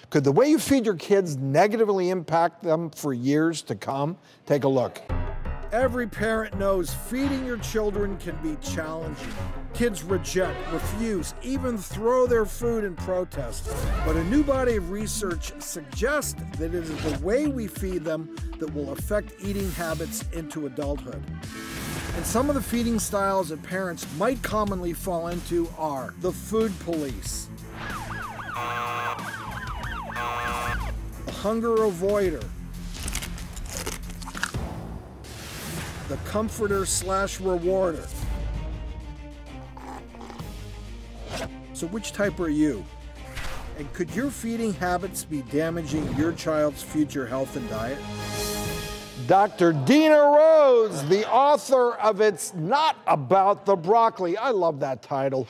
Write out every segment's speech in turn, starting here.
Could the way you feed your kids negatively impact them for years to come? Take a look. Every parent knows feeding your children can be challenging. Kids reject, refuse, even throw their food in protest. But a new body of research suggests that it is the way we feed them that will affect eating habits into adulthood. And some of the feeding styles that parents might commonly fall into are the food police, the hunger avoider, the comforter/rewarder. So which type are you? And could your feeding habits be damaging your child's future health and diet? Dr. Dina Rose, the author of It's Not About the Broccoli. I love that title.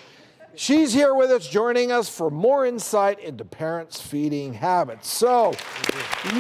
She's here with us, joining us for more insight into parents' feeding habits. So,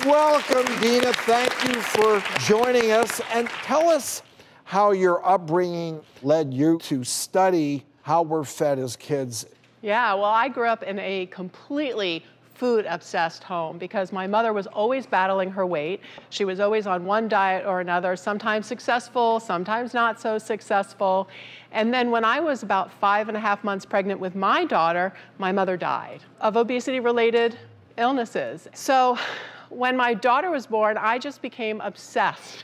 welcome, Dina. Thank you for joining us. And tell us how your upbringing led you to study how we're fed as kids. Yeah, well, I grew up in a completely food-obsessed home because my mother was always battling her weight. She was always on one diet or another, sometimes successful, sometimes not so successful. And then when I was about 5.5 months pregnant with my daughter, my mother died of obesity-related illnesses. So when my daughter was born, I just became obsessed,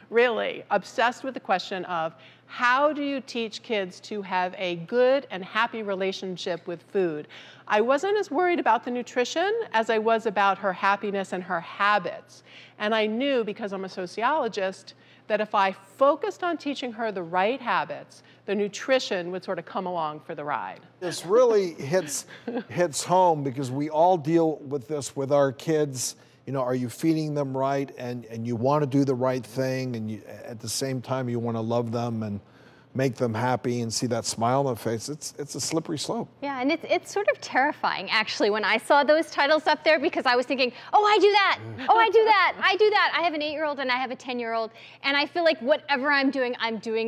really obsessed with the question of how do you teach kids to have a good and happy relationship with food? I wasn't as worried about the nutrition as I was about her happiness and her habits. And I knew, because I'm a sociologist, that if I focused on teaching her the right habits, the nutrition would sort of come along for the ride. This really hits home because we all deal with this with our kids. You know, are you feeding them right, and you want to do the right thing, and at the same time you want to love them and make them happy and see that smile on their face. It's a slippery slope. Yeah, and it's sort of terrifying, actually, when I saw those titles up there, because I was thinking, oh, I do that. Oh, I do that. I do that. I have an 8-year-old and I have a 10-year-old, and I feel like whatever I'm doing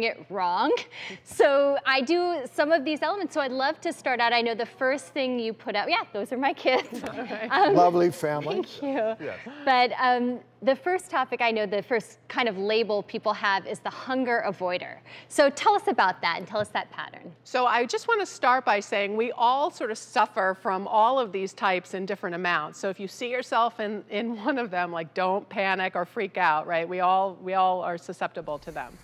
it wrong. So I do some of these elements. So I'd love to start out. I know the first thing you put out, yeah, those are my kids. Lovely family. Thank you. Yes. But the first topic I know, the first kind of label people have is the hunger avoider. So tell us about that and tell us that pattern. So I just want to start by saying we all sort of suffer from all of these types in different amounts. So if you see yourself in one of them, like, don't panic or freak out, right? We all are susceptible to them.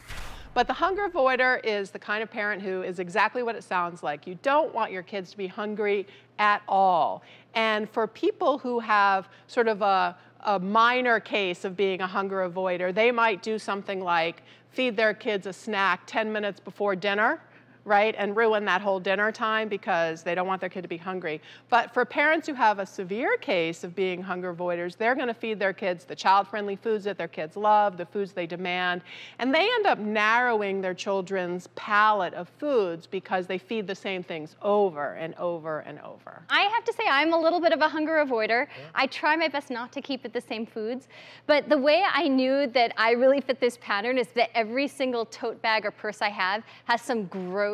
But the hunger avoider is the kind of parent who is exactly what it sounds like. You don't want your kids to be hungry at all. And for people who have sort of a minor case of being a hunger avoider, they might do something like feed their kids a snack 10 minutes before dinner, right, and ruin that whole dinner time because they don't want their kid to be hungry. But for parents who have a severe case of being hunger avoiders, they're going to feed their kids the child-friendly foods that their kids love, the foods they demand, and they end up narrowing their children's palette of foods because they feed the same things over and over and over. I have to say I'm a little bit of a hunger avoider. Yeah. I try my best not to keep it the same foods, but the way I knew that I really fit this pattern is that every single tote bag or purse I have has some gross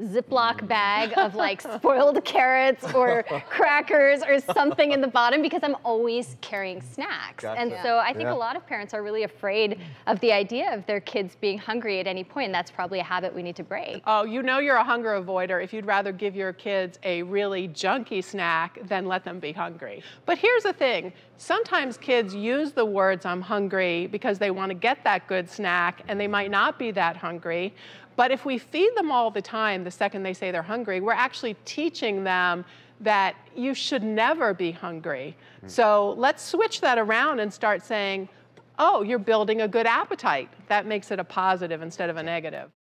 Ziploc bag of like spoiled carrots or crackers or something in the bottom because I'm always carrying snacks. Gotcha. And so I think a lot of parents are really afraid of the idea of their kids being hungry at any point, and that's probably a habit we need to break. Oh, you know you're a hunger avoider if you'd rather give your kids a really junky snack than let them be hungry. But here's the thing. Sometimes kids use the words "I'm hungry" because they want to get that good snack, and they might not be that hungry. But if we feed them all the time, the second they say they're hungry, we're actually teaching them that you should never be hungry. So let's switch that around and start saying, oh, you're building a good appetite. That makes it a positive instead of a negative.